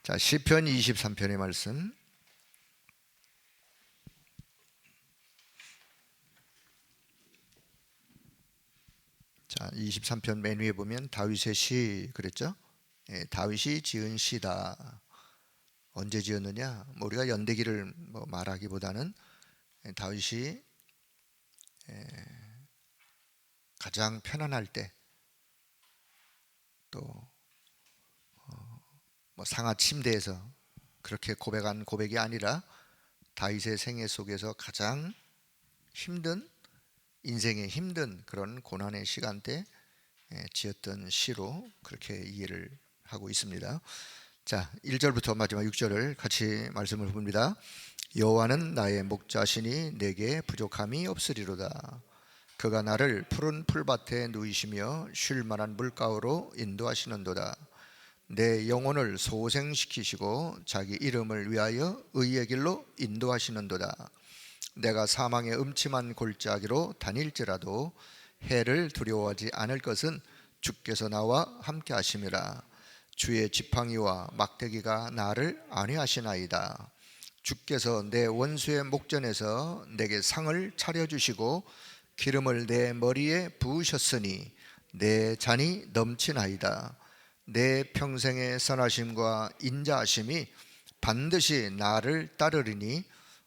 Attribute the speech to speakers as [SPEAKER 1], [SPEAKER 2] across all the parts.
[SPEAKER 1] 자, 시편 23편의 말씀. 자, 23편 맨 위에 보면 다윗의 시 그랬죠? 예, 다윗이 지은 시다. 언제 지었느냐? 우리가 연대기를 말하기보다는 다윗이 가장 편안할 때, 또 상하 침대에서 그렇게 고백한 고백이 아니라 다윗의 생애 속에서 가장 힘든, 인생의 힘든 그런 고난의 시간대 지었던 시로 그렇게 이해를 하고 있습니다. 자, 1절부터 마지막 6절을 같이 말씀을 봅니다. 여호와는 나의 목자시니 내게 부족함이 없으리로다. 그가 나를 푸른 풀밭에 누이시며 쉴 만한 물가로 인도하시는도다. 내 영혼을 소생시키시고 자기 이름을 위하여 의의 길로 인도하시는도다. 내가 사망의 음침한 골짜기로 다닐지라도 해를 두려워하지 않을 것은 주께서 나와 함께 하심이라. 주의 지팡이와 막대기가 나를 안위하시나이다. 주께서 내 원수의 목전에서 내게 상을 차려주시고 기름을 내 머리에 부으셨으니 내 잔이 넘치나이다. 내 평생의 선하심과 인자하심이 반드시 나를 따르리니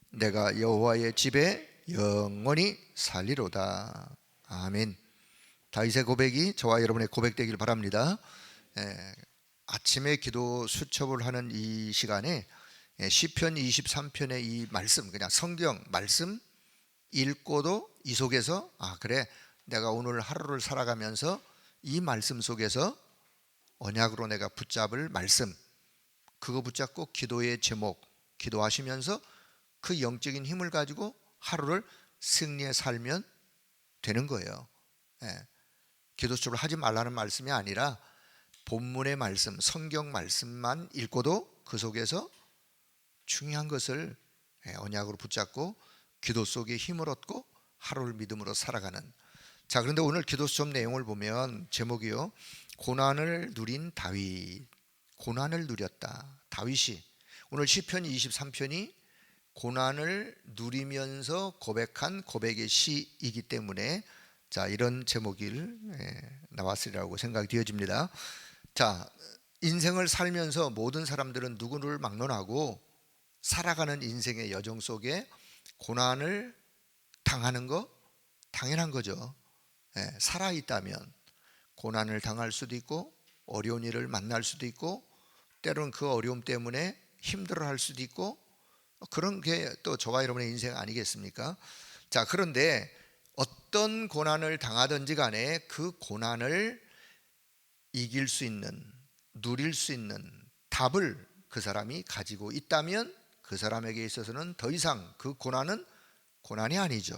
[SPEAKER 1] 내가 여호와의 집에 영원히 살리로다. 아멘. 다윗의 고백이 저와 여러분의 고백되길 바랍니다. 아침에 기도 수첩을 하는 이 시간에 시편 23편의 이 말씀, 그냥 성경 말씀 읽고도 이 속에서 그래, 내가 오늘 하루를 살아가면서 이 말씀 속에서 언약으로 내가 붙잡을 말씀, 그거 붙잡고 기도의 제목 기도하시면서 그 영적인 힘을 가지고 하루를 승리해 살면 되는 거예요. 기도 수첩을 하지 말라는 말씀이 아니라 본문의 말씀, 성경 말씀만 읽고도 그 속에서 중요한 것을 언약으로 붙잡고 기도 속에 힘을 얻고 하루를 믿음으로 살아가는. 자, 그런데 오늘 기도 수첩 내용을 보면 제목이요, 고난을 누린 다윗. 고난을 누렸다. 다윗이 오늘 시편 23편이 고난을 누리면서 고백한 고백의 시이기 때문에 자, 이런 제목이 나왔으리라고 생각이 되어집니다. 자, 인생을 살면서 모든 사람들은 누구를 막론하고 살아가는 인생의 여정 속에 고난을 당하는 거 당연한 거죠. 살아있다면 고난을 당할 수도 있고 어려운 일을 만날 수도 있고 때로는 그 어려움 때문에 힘들어할 수도 있고 그런 게 또 저와 여러분의 인생 아니겠습니까? 자, 그런데 어떤 고난을 당하든지 간에 그 고난을 이길 수 있는, 누릴 수 있는 답을 그 사람이 가지고 있다면 그 사람에게 있어서는 더 이상 그 고난은 고난이 아니죠.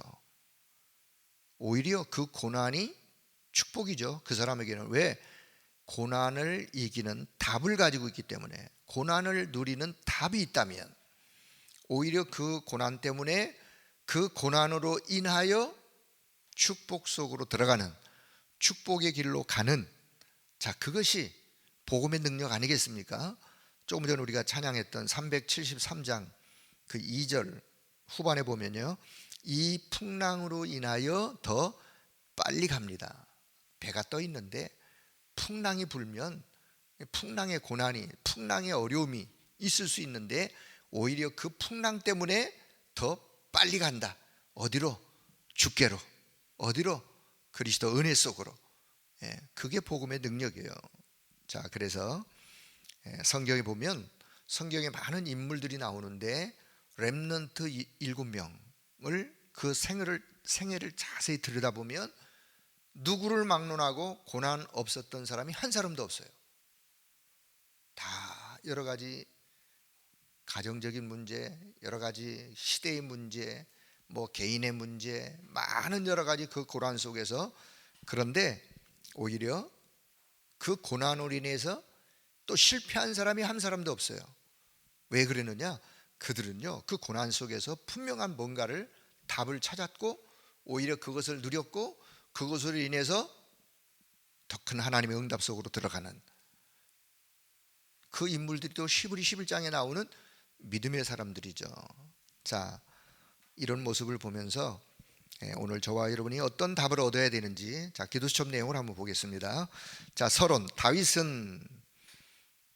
[SPEAKER 1] 오히려 그 고난이 축복이죠. 그 사람에게는. 왜? 고난을 이기는 답을 가지고 있기 때문에. 고난을 누리는 답이 있다면 오히려 그 고난 때문에 그 고난으로 인하여 축복 속으로 들어가는, 축복의 길로 가는, 자, 그것이 복음의 능력 아니겠습니까? 조금 전에 우리가 찬양했던 373장 그 2절 후반에 보면요, 이 풍랑으로 인하여 더 빨리 갑니다. 배가 떠 있는데 풍랑이 불면 풍랑의 고난이, 풍랑의 어려움이 있을 수 있는데 오히려 그 풍랑 때문에 더 빨리 간다. 어디로? 주께로. 어디로? 그리스도 은혜 속으로. 그게 복음의 능력이에요. 자, 그래서 성경에 보면 성경에 많은 인물들이 나오는데 렘넌트 7명을 그 생애를 자세히 들여다보면 누구를 막론하고 고난 없었던 사람이 한 사람도 없어요. 다 여러 가지 가정적인 문제, 여러 가지 시대의 문제, 개인의 문제, 많은 여러 가지 그 고난 속에서, 그런데 오히려 그 고난으로 인해서 또 실패한 사람이 한 사람도 없어요. 왜 그러느냐? 그들은요, 그 고난 속에서 분명한 뭔가를 답을 찾았고 오히려 그것을 누렸고 그것으로 인해서 더 큰 하나님의 응답 속으로 들어가는 그 인물들이 또 히브리 11장에 나오는 믿음의 사람들이죠. 자, 이런 모습을 보면서 오늘 저와 여러분이 어떤 답을 얻어야 되는지, 자, 기도 수첩 내용을 한번 보겠습니다. 자, 서론.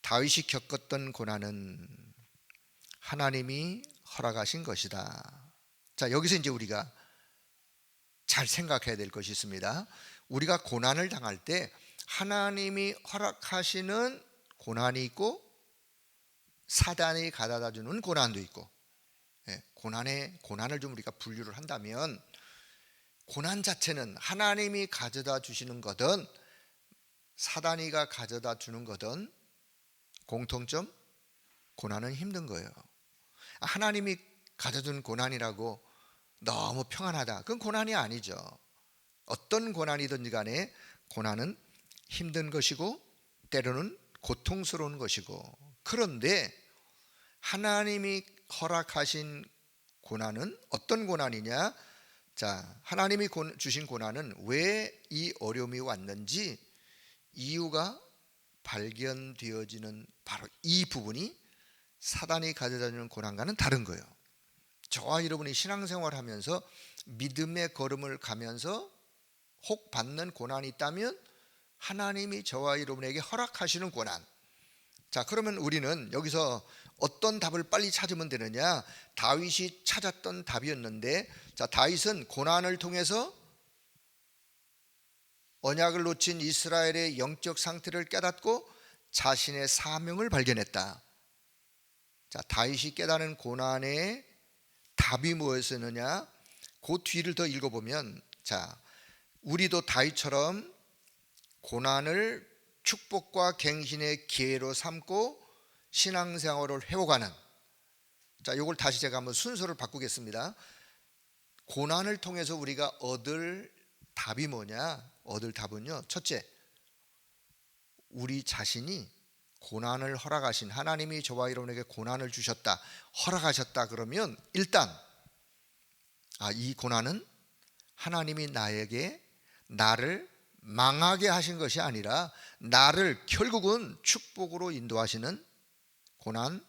[SPEAKER 1] 다윗이 겪었던 고난은 하나님이 허락하신 것이다. 자, 여기서 이제 우리가 잘 생각해야 될 것이 있습니다. 우리가 고난을 당할 때 하나님이 허락하시는 고난이 있고 사단이 가져다 주는 고난도 있고, 고난을 좀 우리가 분류를 한다면, 고난 자체는 하나님이 가져다 주시는 거든 사단이가 가져다 주는 거든 공통점, 고난은 힘든 거예요. 하나님이 가져준 고난이라고 너무 평안하다, 그건 고난이 아니죠. 어떤 고난이든지 간에 고난은 힘든 것이고 때로는 고통스러운 것이고, 그런데 하나님이 허락하신 고난은 어떤 고난이냐? 자, 하나님이 주신 고난은 왜 이 어려움이 왔는지 이유가 발견되어지는 바로 이 부분이 사단이 가져다주는 고난과는 다른 거예요. 저와 여러분이 신앙생활 하면서 믿음의 걸음을 가면서 혹 받는 고난이 있다면 하나님이 저와 여러분에게 허락하시는 고난. 자, 그러면 우리는 여기서 어떤 답을 빨리 찾으면 되느냐? 다윗이 찾았던 답이었는데, 자, 다윗은 고난을 통해서 언약을 놓친 이스라엘의 영적 상태를 깨닫고 자신의 사명을 발견했다. 자, 다윗이 깨달은 고난의 답이 무엇이었느냐? 그 뒤를 더 읽어보면, 자, 우리도 다윗처럼 고난을 축복과 갱신의 기회로 삼고 신앙생활을 회복하는, 자, 이걸 다시 제가 한번 순서를 바꾸겠습니다. 고난을 통해서 우리가 얻을 답이 뭐냐? 얻을 답은요, 첫째, 우리 자신이 고난을 허락하신 하나님이 저와 여러분에게 고난을 주셨다, 허락하셨다 그러면 일단 이 고난은 하나님이 나를 망하게 하신 것이 아니라 나를 결국은 축복으로 인도하시는 고난.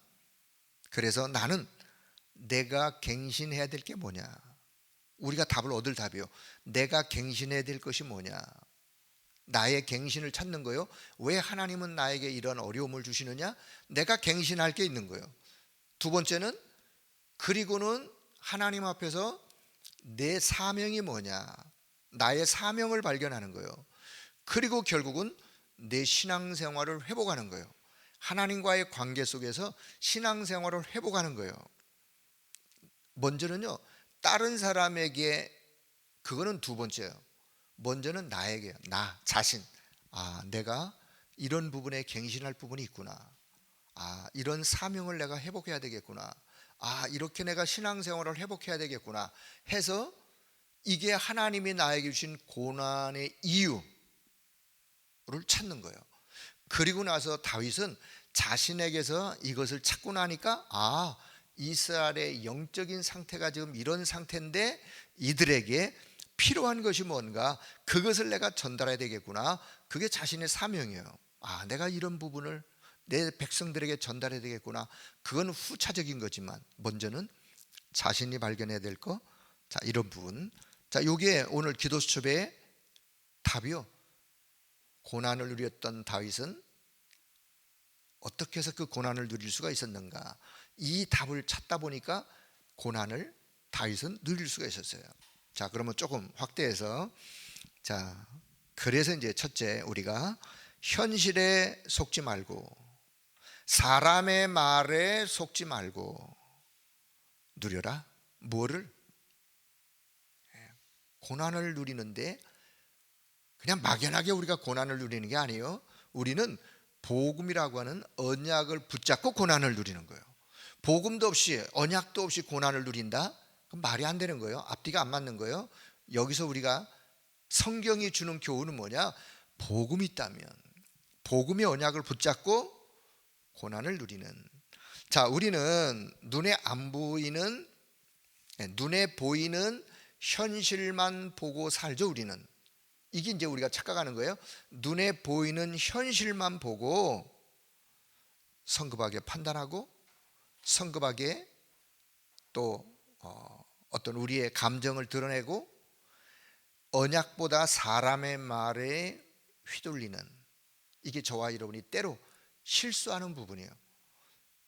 [SPEAKER 1] 그래서 나는 내가 갱신해야 될 게 뭐냐? 우리가 답을 얻을 답이요, 내가 갱신해야 될 것이 뭐냐? 나의 갱신을 찾는 거요. 왜 하나님은 나에게 이런 어려움을 주시느냐? 내가 갱신할 게 있는 거예요. 두 번째는, 그리고는 하나님 앞에서 내 사명이 뭐냐? 나의 사명을 발견하는 거예요. 그리고 결국은 내 신앙생활을 회복하는 거예요. 하나님과의 관계 속에서 신앙생활을 회복하는 거예요. 먼저는요, 다른 사람에게, 그거는 두 번째예요. 먼저는 나에게, 나 자신, 내가 이런 부분에 갱신할 부분이 있구나, 이런 사명을 내가 회복해야 되겠구나, 이렇게 내가 신앙생활을 회복해야 되겠구나 해서, 이게 하나님이 나에게 주신 고난의 이유를 찾는 거예요. 그리고 나서 다윗은 자신에게서 이것을 찾고 나니까, 이스라엘의 영적인 상태가 지금 이런 상태인데 이들에게 필요한 것이 뭔가, 그것을 내가 전달해야 되겠구나. 그게 자신의 사명이에요. 내가 이런 부분을 내 백성들에게 전달해야 되겠구나. 그건 후차적인 거지만 먼저는 자신이 발견해야 될 거, 자, 이런 부분. 자, 요게 오늘 기도 수첩의 답이요. 고난을 누렸던 다윗은 어떻게 해서 그 고난을 누릴 수가 있었는가? 이 답을 찾다 보니까 고난을 다윗은 누릴 수가 있었어요. 자, 그러면 조금 확대해서, 자, 그래서 이제 첫째, 우리가 현실에 속지 말고 사람의 말에 속지 말고 누려라. 뭐를? 고난을 누리는데 그냥 막연하게 우리가 고난을 누리는 게 아니에요. 우리는 복음이라고 하는 언약을 붙잡고 고난을 누리는 거예요. 복음도 없이, 언약도 없이 고난을 누린다? 그럼 말이 안 되는 거예요. 앞뒤가 안 맞는 거예요. 여기서 우리가 성경이 주는 교훈은 뭐냐? 복음이 있다면 복음의 언약을 붙잡고 고난을 누리는. 자, 우리는 눈에 보이는 현실만 보고 살죠. 우리는 이게 이제 우리가 착각하는 거예요. 눈에 보이는 현실만 보고 성급하게 판단하고 성급하게 또 어떤 우리의 감정을 드러내고 언약보다 사람의 말에 휘둘리는, 이게 저와 여러분이 때로 실수하는 부분이에요.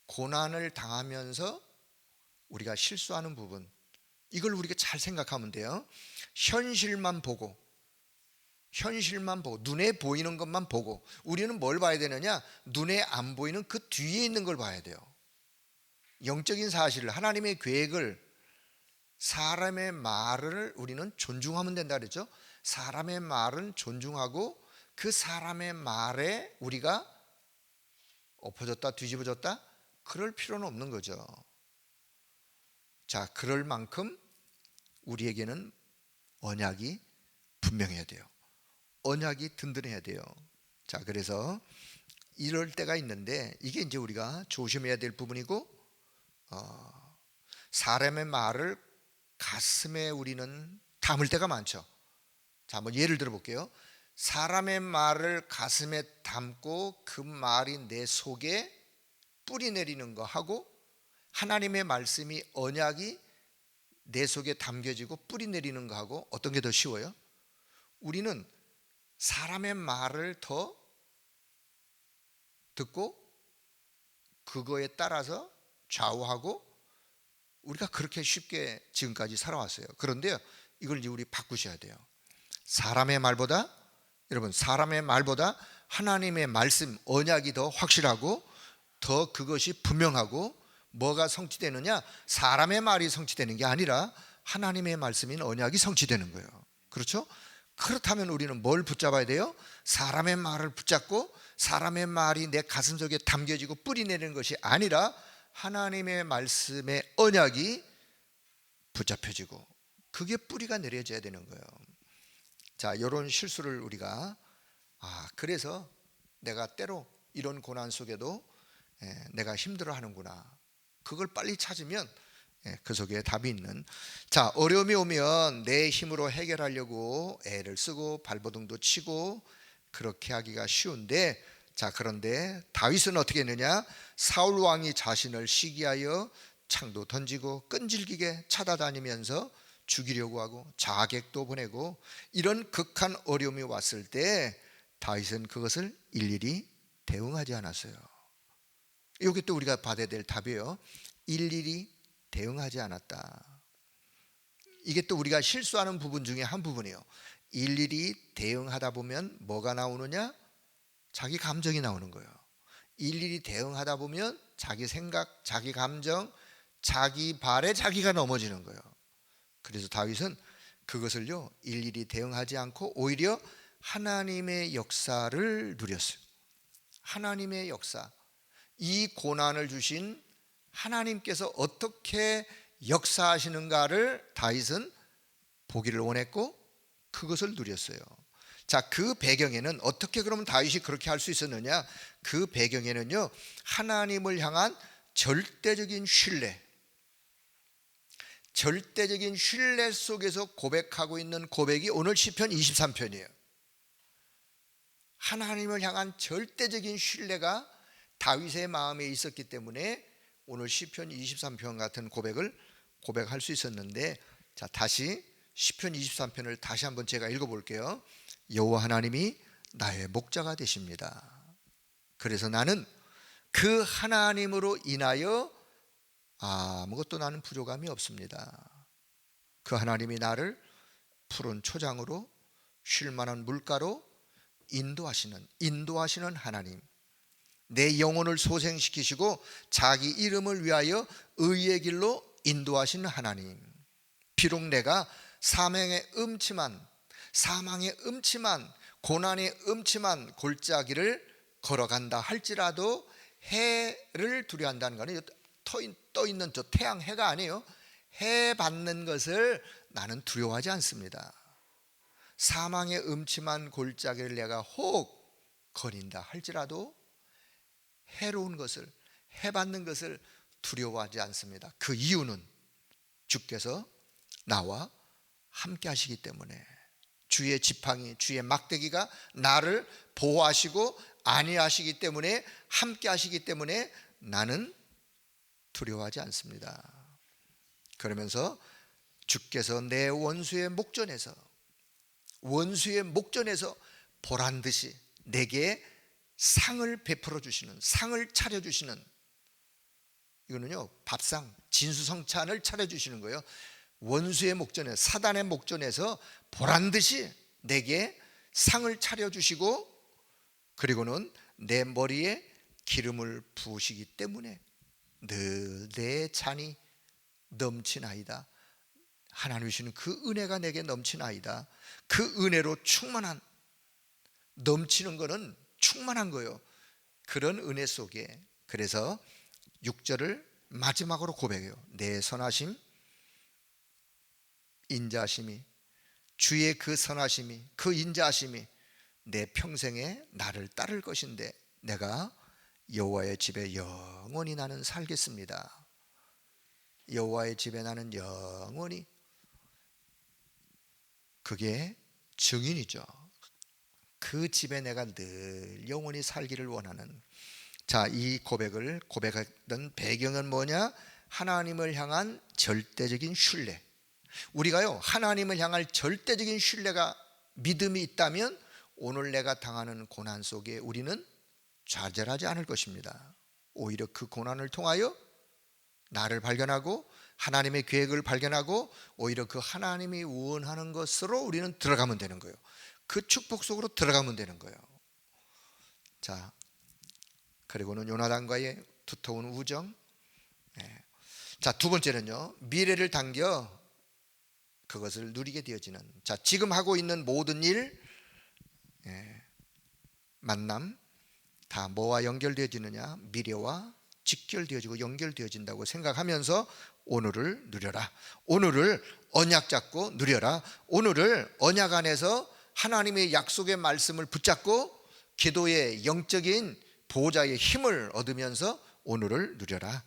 [SPEAKER 1] 고난을 당하면서 우리가 실수하는 부분, 이걸 우리가 잘 생각하면 돼요. 현실만 보고 눈에 보이는 것만 보고 우리는 뭘 봐야 되느냐? 눈에 안 보이는 그 뒤에 있는 걸 봐야 돼요. 영적인 사실을, 하나님의 계획을, 사람의 말을 우리는 존중하면 된다 그랬죠. 사람의 말은 존중하고 그 사람의 말에 우리가 엎어졌다 뒤집어졌다 그럴 필요는 없는 거죠. 자, 그럴 만큼 우리에게는 언약이 분명해야 돼요. 언약이 든든해야 돼요. 자, 그래서 이럴 때가 있는데 이게 이제 우리가 조심해야 될 부분이고, 사람의 말을 가슴에 우리는 담을 때가 많죠. 자, 한번 예를 들어 볼게요. 사람의 말을 가슴에 담고 그 말이 내 속에 뿌리 내리는 거 하고, 하나님의 말씀이, 언약이 내 속에 담겨지고 뿌리 내리는 거 하고 어떤 게 더 쉬워요? 우리는 사람의 말을 더 듣고 그거에 따라서 좌우하고 우리가 그렇게 쉽게 지금까지 살아왔어요. 그런데요, 이걸 이제 우리 바꾸셔야 돼요. 사람의 말보다, 여러분, 사람의 말보다 하나님의 말씀, 언약이 더 확실하고 더 그것이 분명하고, 뭐가 성취되느냐? 사람의 말이 성취되는 게 아니라 하나님의 말씀인 언약이 성취되는 거예요. 그렇죠? 그렇다면 우리는 뭘 붙잡아야 돼요? 사람의 말을 붙잡고 사람의 말이 내 가슴속에 담겨지고 뿌리 내리는 것이 아니라 하나님의 말씀의 언약이 붙잡혀지고 그게 뿌리가 내려져야 되는 거예요. 자, 이런 실수를 우리가, 그래서 내가 때로 이런 고난 속에도 내가 힘들어 하는구나, 그걸 빨리 찾으면 그 속에 답이 있는. 자, 어려움이 오면 내 힘으로 해결하려고 애를 쓰고 발버둥도 치고 그렇게 하기가 쉬운데, 자, 그런데 다윗은 어떻게 했느냐? 사울 왕이 자신을 시기하여 창도 던지고 끈질기게 찾아다니면서 죽이려고 하고 자객도 보내고, 이런 극한 어려움이 왔을 때 다윗은 그것을 일일이 대응하지 않았어요. 이게 또 우리가 받아야 될 답이에요. 일일이 대응하지 않았다. 이게 또 우리가 실수하는 부분 중에 한 부분이에요. 일일이 대응하다 보면 뭐가 나오느냐? 자기 감정이 나오는 거예요. 일일이 대응하다 보면 자기 생각, 자기 감정, 자기 발에 자기가 넘어지는 거예요. 그래서 다윗은 그것을요, 일일이 대응하지 않고 오히려 하나님의 역사를 누렸어요. 하나님의 역사, 이 고난을 주신 하나님께서 어떻게 역사하시는가를 다윗은 보기를 원했고 그것을 누렸어요. 자, 그 배경에는 어떻게 그러면 다윗이 그렇게 할 수 있었느냐? 그 배경에는요, 하나님을 향한 절대적인 신뢰, 절대적인 신뢰 속에서 고백하고 있는 고백이 오늘 시편 23편이에요. 하나님을 향한 절대적인 신뢰가 다윗의 마음에 있었기 때문에 오늘 시편 23편 같은 고백을 고백할 수 있었는데, 자, 다시 시편 23편을 다시 한번 제가 읽어볼게요. 여호와 하나님이 나의 목자가 되십니다. 그래서 나는 그 하나님으로 인하여 아무것도 나는 부족함이 없습니다. 그 하나님이 나를 푸른 초장으로 쉴만한 물가로 인도하시는 하나님, 내 영혼을 소생시키시고 자기 이름을 위하여 의의 길로 인도하시는 하나님, 비록 내가 사망의 음침한 고난의 음침한 골짜기를 걸어간다 할지라도, 해를 두려워한다는 거는 떠 있는 저 태양, 해가 아니에요. 해 받는 것을 나는 두려워하지 않습니다. 사망의 음침한 골짜기를 내가 혹 거린다 할지라도 해로운 것을, 해 받는 것을 두려워하지 않습니다. 그 이유는 주께서 나와 함께 하시기 때문에, 주의 지팡이, 주의 막대기가 나를 보호하시고 안위하시기 때문에, 함께 하시기 때문에 나는 두려워하지 않습니다. 그러면서 주께서 내 원수의 목전에서 보란듯이 내게 상을 베풀어 주시는, 상을 차려 주시는, 이거는요 밥상, 진수성찬을 차려 주시는 거예요. 원수의 목전에, 사단의 목전에서 보란듯이 내게 상을 차려 주시고, 그리고는 내 머리에 기름을 부으시기 때문에 늘 내 잔이 넘치나이다. 하나님 주시는 그 은혜가 내게 넘치나이다. 그 은혜로 충만한, 넘치는 거는 충만한 거예요. 그런 은혜 속에, 그래서 6절을 마지막으로 고백해요. 내 선하심, 인자하심이, 주의 그 선하심이, 그 인자하심이 내 평생에 나를 따를 것인데 내가 여호와의 집에 영원히 나는 살겠습니다. 여호와의 집에 나는 영원히, 그게 증인이죠. 그 집에 내가 늘 영원히 살기를 원하는. 자, 이 고백을 고백했던 배경은 뭐냐? 하나님을 향한 절대적인 신뢰. 우리가요 하나님을 향할 절대적인 신뢰가, 믿음이 있다면 오늘 내가 당하는 고난 속에 우리는 좌절하지 않을 것입니다. 오히려 그 고난을 통하여 나를 발견하고 하나님의 계획을 발견하고 오히려 그 하나님이 원하는 것으로 우리는 들어가면 되는 거예요. 그 축복 속으로 들어가면 되는 거예요. 자, 그리고는 요나단과의 두터운 우정. 자, 두 번째는요, 미래를 당겨 그것을 누리게 되어지는. 자, 지금 하고 있는 모든 일, 만남 다 뭐와 연결되어지느냐? 미래와 직결되어지고 연결되어진다고 생각하면서 오늘을 누려라. 오늘을 언약 잡고 누려라. 오늘을 언약 안에서 하나님의 약속의 말씀을 붙잡고 기도의 영적인 보호자의 힘을 얻으면서 오늘을 누려라.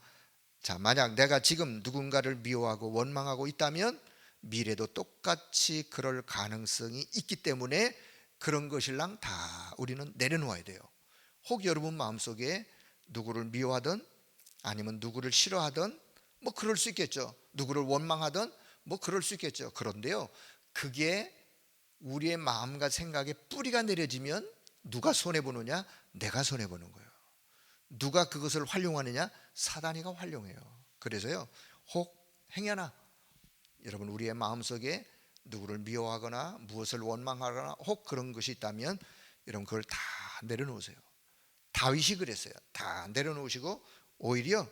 [SPEAKER 1] 자, 만약 내가 지금 누군가를 미워하고 원망하고 있다면 미래도 똑같이 그럴 가능성이 있기 때문에 그런 것일랑 다 우리는 내려놓아야 돼요. 혹 여러분 마음속에 누구를 미워하든 아니면 누구를 싫어하든 뭐 그럴 수 있겠죠. 누구를 원망하든 뭐 그럴 수 있겠죠. 그런데요, 그게 우리의 마음과 생각에 뿌리가 내려지면 누가 손해보느냐? 내가 손해보는 거예요. 누가 그것을 활용하느냐? 사단이가 활용해요. 그래서요, 혹 행여나 여러분 우리의 마음속에 누구를 미워하거나 무엇을 원망하거나 혹 그런 것이 있다면 여러분 그걸 다 내려놓으세요. 다윗이 그랬어요. 다 내려놓으시고 오히려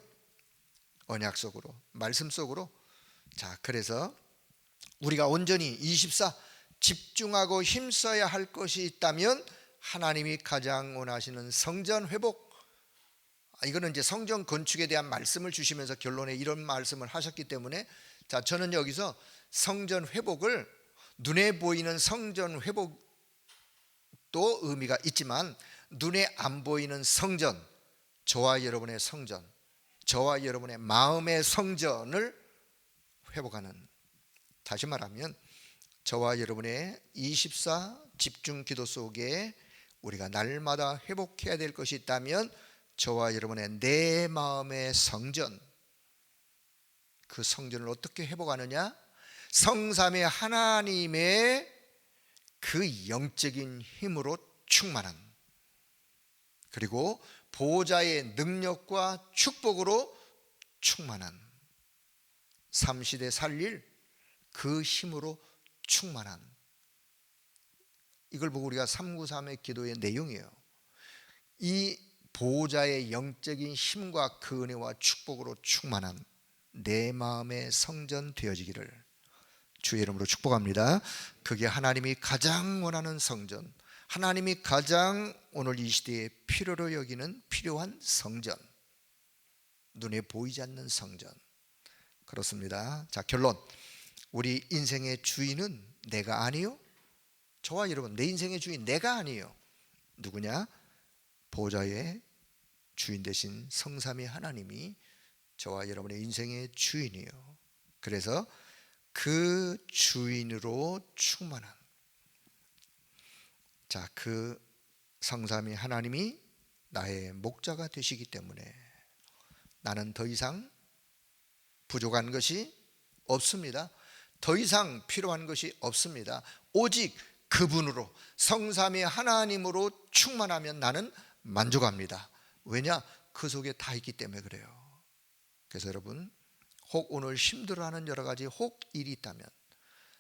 [SPEAKER 1] 언약 속으로, 말씀 속으로. 자, 그래서 우리가 온전히 24 집중하고 힘써야 할 것이 있다면 하나님이 가장 원하시는 성전 회복. 이거는 이제 성전 건축에 대한 말씀을 주시면서 결론에 이런 말씀을 하셨기 때문에, 자, 저는 여기서 성전 회복을, 눈에 보이는 성전 회복도 의미가 있지만 눈에 안 보이는 성전, 저와 여러분의 성전, 저와 여러분의 마음의 성전을 회복하는, 다시 말하면 저와 여러분의 24 집중 기도 속에 우리가 날마다 회복해야 될 것이 있다면 저와 여러분의 내 마음의 성전, 그 성전을 어떻게 회복하느냐? 성삼위 하나님의 그 영적인 힘으로 충만한, 그리고 보호자의 능력과 축복으로 충만한, 삼시대 살릴 그 힘으로 충만한, 이걸 보고 우리가 393의 기도의 내용이에요. 이 보호자의 영적인 힘과 그 은혜와 축복으로 충만한 내 마음의 성전 되어지기를 주의 이름으로 축복합니다. 그게 하나님이 가장 원하는 성전, 하나님이 가장 오늘 이 시대에 필요로 여기는 필요한 성전, 눈에 보이지 않는 성전. 그렇습니다. 자, 결론. 우리 인생의 주인은 내가 아니요, 저와 여러분, 내 인생의 주인 내가 아니에요. 누구냐? 보호자의 주인 되신 성삼위 하나님이 저와 여러분의 인생의 주인이에요. 그래서 그 주인으로 충만한, 자, 그 성삼위 하나님이 나의 목자가 되시기 때문에 나는 더 이상 부족한 것이 없습니다. 더 이상 필요한 것이 없습니다. 오직 그분으로, 성삼위 하나님으로 충만하면 나는 만족합니다. 왜냐? 그 속에 다 있기 때문에 그래요. 그래서 여러분, 혹 오늘 힘들어하는 여러 가지 혹 일이 있다면,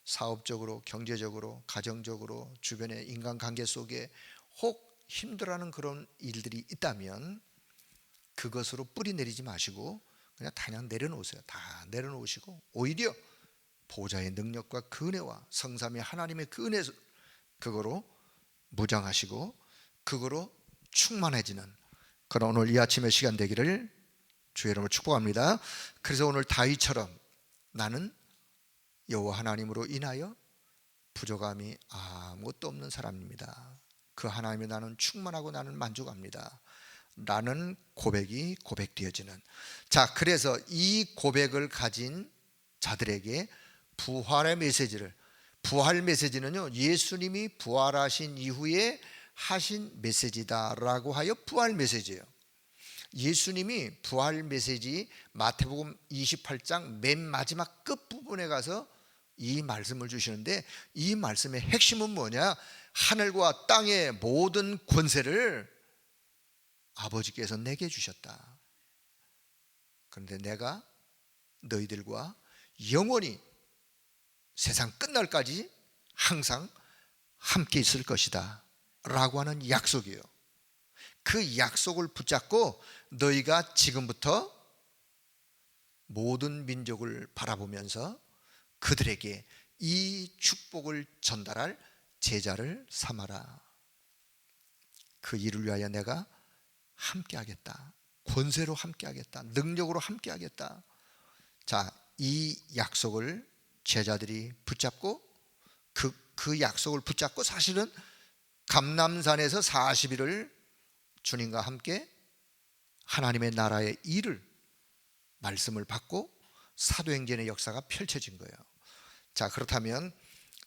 [SPEAKER 1] 사업적으로, 경제적으로, 가정적으로, 주변의 인간관계 속에 혹 힘들어하는 그런 일들이 있다면 그것으로 뿌리 내리지 마시고 그냥 내려놓으세요. 다 내려놓으시고 오히려 보좌의 능력과 그 은혜와 성삼위 하나님의 그 은혜, 그거로 무장하시고 그거로 충만해지는 그런 오늘 이 아침의 시간 되기를 주의 이름으로 축복합니다. 그래서 오늘 다윗처럼 나는 여호와 하나님으로 인하여 부족함이 아무것도 없는 사람입니다. 그 하나님의 나는 충만하고 나는 만족합니다. 라는 고백이 고백되어지는, 자, 그래서 이 고백을 가진 자들에게 부활의 메시지를, 부활 메시지는요, 예수님이 부활하신 이후에 하신 메시지다라고 하여 부활 메시지예요. 예수님이 부활 메시지 마태복음 28장 맨 마지막 끝부분에 가서 이 말씀을 주시는데, 이 말씀의 핵심은 뭐냐? 하늘과 땅의 모든 권세를 아버지께서 내게 주셨다. 그런데 내가 너희들과 영원히 세상 끝날까지 항상 함께 있을 것이다 라고 하는 약속이에요. 그 약속을 붙잡고 너희가 지금부터 모든 민족을 바라보면서 그들에게 이 축복을 전달할 제자를 삼아라. 그 일을 위하여 내가 함께 하겠다. 권세로 함께 하겠다. 능력으로 함께 하겠다. 자, 이 약속을 제자들이 붙잡고 그 약속을 붙잡고 사실은 감람산에서 40일을 주님과 함께 하나님의 나라의 일을, 말씀을 받고 사도행전의 역사가 펼쳐진 거예요. 자, 그렇다면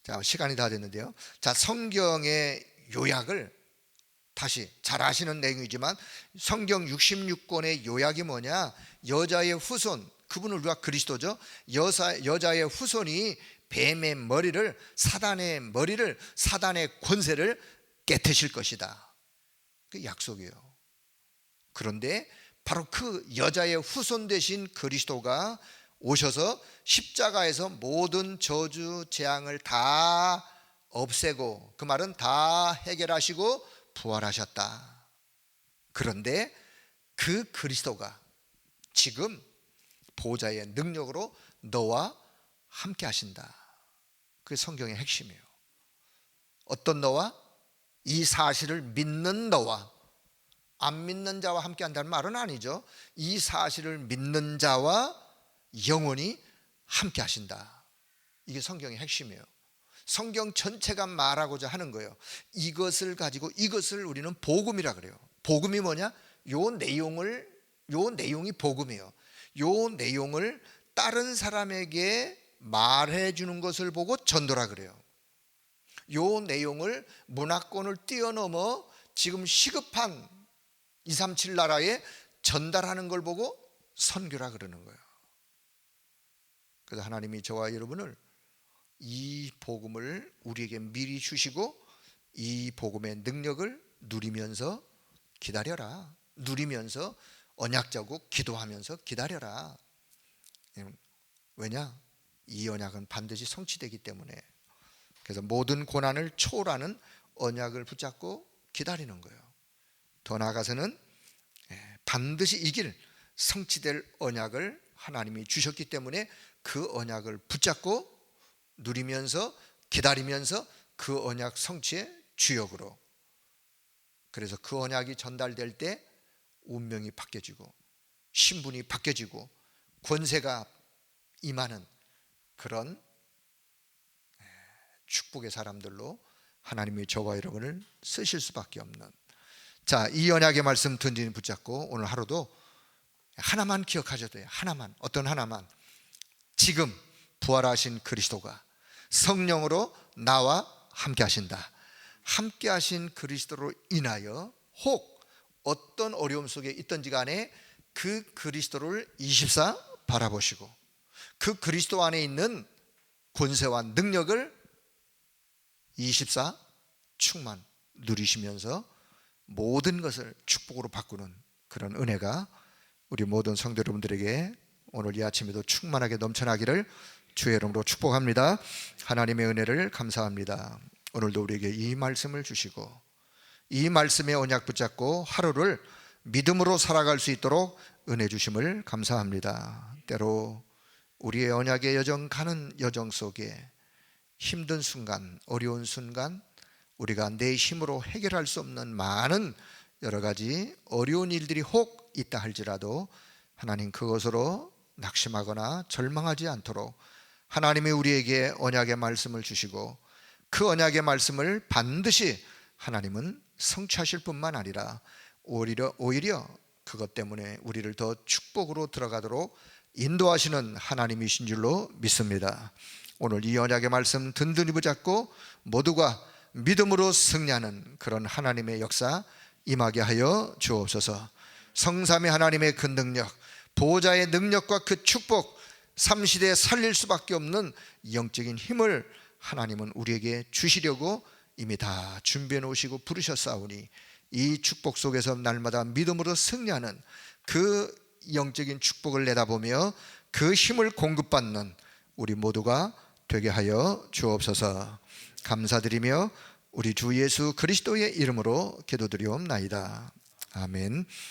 [SPEAKER 1] 자, 시간이 다 됐는데요. 자, 성경의 요약을 다시 잘 아시는 내용이지만 성경 66권의 요약이 뭐냐? 여자의 후손, 그분은 우리가 그리스도죠. 여자의 후손이 뱀의 머리를, 사단의 머리를, 사단의 권세를 깨트실 것이다. 그 약속이에요. 그런데 바로 그 여자의 후손 되신 그리스도가 오셔서 십자가에서 모든 저주 재앙을 다 없애고, 그 말은 다 해결하시고 부활하셨다. 그런데 그 그리스도가 지금 보좌의 능력으로 너와 함께 하신다. 그게 성경의 핵심이에요. 어떤 너와? 이 사실을 믿는 너와. 안 믿는 자와 함께 한다는 말은 아니죠. 이 사실을 믿는 자와 영원히 함께 하신다. 이게 성경의 핵심이에요. 성경 전체가 말하고자 하는 거예요. 이것을 가지고, 이것을 우리는 복음이라 그래요. 복음이 뭐냐? 요 내용이 복음이에요. 요 내용을 다른 사람에게 말해 주는 것을 보고 전도라 그래요. 요 내용을 문화권을 뛰어넘어 지금 시급한 237 나라에 전달하는 걸 보고 선교라 그러는 거예요. 그래서 하나님이 저와 여러분을 이 복음을 우리에게 미리 주시고 이 복음의 능력을 누리면서 기다려라. 누리면서 언약자고 기도하면서 기다려라. 왜냐? 이 언약은 반드시 성취되기 때문에. 그래서 모든 고난을 초월하는 언약을 붙잡고 기다리는 거예요. 더 나아가서는 반드시 이길 성취될 언약을 하나님이 주셨기 때문에 그 언약을 붙잡고 누리면서 기다리면서 그 언약 성취의 주역으로, 그래서 그 언약이 전달될 때 운명이 바뀌어지고 신분이 바뀌어지고 권세가 임하는 그런 축복의 사람들로 하나님이 저와 여러분을 쓰실 수밖에 없는, 자, 이 언약의 말씀 든든히 붙잡고 오늘 하루도 하나만 기억하셔도 돼요. 하나만. 어떤 하나만? 지금 부활하신 그리스도가 성령으로 나와 함께 하신다. 함께 하신 그리스도로 인하여 혹 어떤 어려움 속에 있든지 간에 그 그리스도를 24 바라보시고 그 그리스도 안에 있는 권세와 능력을 24 충만 누리시면서 모든 것을 축복으로 바꾸는 그런 은혜가 우리 모든 성도 여러분들에게 오늘 이 아침에도 충만하게 넘쳐나기를 주의 이름으로 축복합니다. 하나님의 은혜를 감사합니다. 오늘도 우리에게 이 말씀을 주시고 이 말씀의 언약 붙잡고 하루를 믿음으로 살아갈 수 있도록 은혜 주심을 감사합니다. 때로 우리의 언약의 여정 가는 여정 속에 힘든 순간, 어려운 순간 우리가 내 힘으로 해결할 수 없는 많은 여러 가지 어려운 일들이 혹 있다 할지라도 하나님 그것으로 낙심하거나 절망하지 않도록 하나님이 우리에게 언약의 말씀을 주시고 그 언약의 말씀을 반드시 하나님은 성취하실 뿐만 아니라 오히려 그것 때문에 우리를 더 축복으로 들어가도록 인도하시는 하나님이신 줄로 믿습니다. 오늘 이 언약의 말씀 든든히 붙잡고 모두가 믿음으로 승리하는 그런 하나님의 역사 임하게 하여 주옵소서. 성삼위 하나님의 그 능력, 보호자의 능력과 그 축복, 삼시대에 살릴 수밖에 없는 영적인 힘을 하나님은 우리에게 주시려고 이미 다 준비해 놓으시고 부르셨사오니 이 축복 속에서 날마다 믿음으로 승리하는 그 영적인 축복을 내다보며 그 힘을 공급받는 우리 모두가 되게 하여 주옵소서. 감사드리며 우리 주 예수 그리스도의 이름으로 기도드리옵나이다. 아멘.